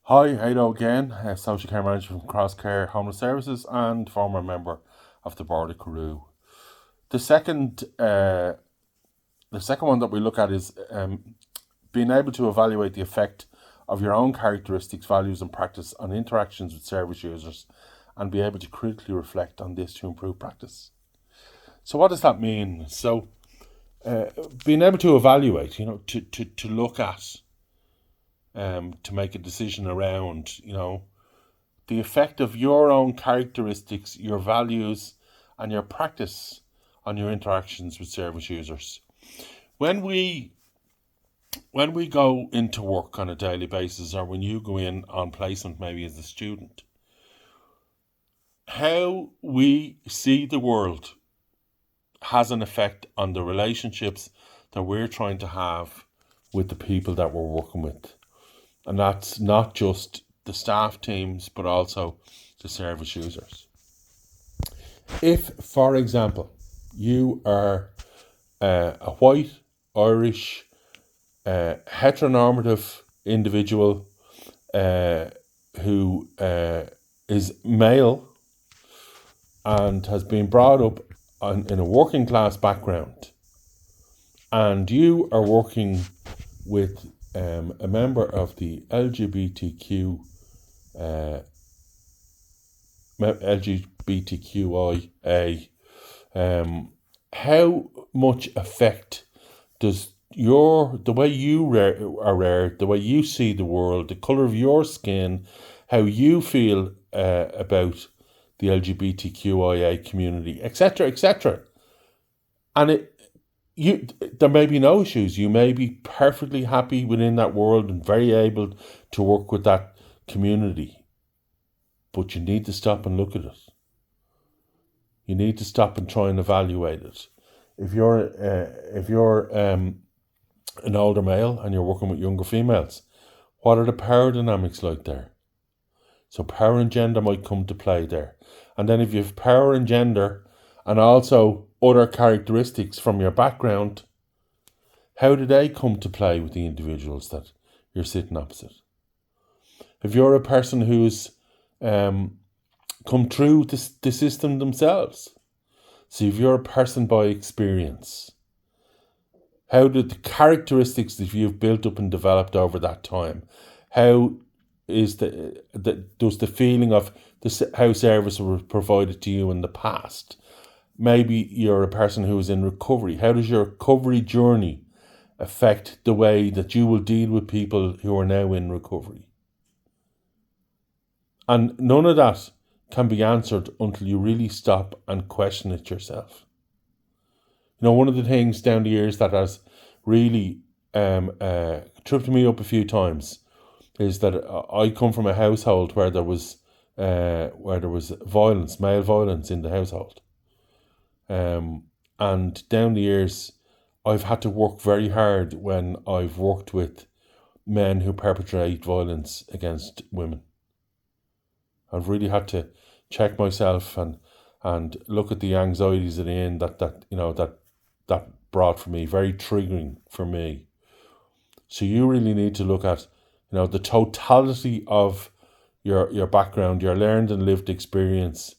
Hi, Ado again, Social Care Manager from Crosscare Homeless Services and former member of the Board of Carew. The second, the second one that we look at is being able to evaluate the effect of your own characteristics, values, and practice on interactions with service users, and be able to critically reflect on this to improve practice. So, what does that mean? So, being able to evaluate, to look at, to make a decision around, the effect of your own characteristics, your values, and your practice on your interactions with service users. When we go into work on a daily basis, or when you go in on placement maybe as a student, how we see the world has an effect on the relationships that we're trying to have with the people that we're working with. And that's not just the staff teams, but also the service users. If, for example, you are a white, Irish, heteronormative individual who is male and has been brought up in a working class background, and you are working with a member of the LGBTQIA, how much effect does the way you are reared, the way you see the world, the colour of your skin, how you feel about the LGBTQIA community, etc., and there may be no issues. You may be perfectly happy within that world and very able to work with that community, but you need to stop and look at it. You need to stop and try and evaluate it. If you're an older male and you're working with younger females, what are the power dynamics like there? So power and gender might come to play there. And then if you have power and gender and also other characteristics from your background, how do they come to play with the individuals that you're sitting opposite? If you're a person who's come through the system themselves, so if you're a person by experience, how did the characteristics that you've built up and developed over that time, how is does the feeling of how service was provided to you in the past? Maybe you're a person who is in recovery. How does your recovery journey affect the way that you will deal with people who are now in recovery? And none of that can be answered until you really stop and question it yourself. One of the things down the years that has really tripped me up a few times is that I come from a household where there was violence, male violence in the household. And down the years, I've had to work very hard when I've worked with men who perpetrate violence against women. I've really had to check myself and look at the anxieties at the end that brought for me, very triggering for me. So you really need to look at the totality of your background, your learned and lived experience,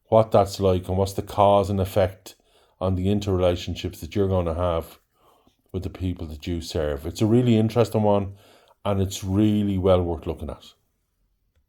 what that's like, and what's the cause and effect on the interrelationships that you're going to have with the people that you serve. It's a really interesting one, and it's really well worth looking at.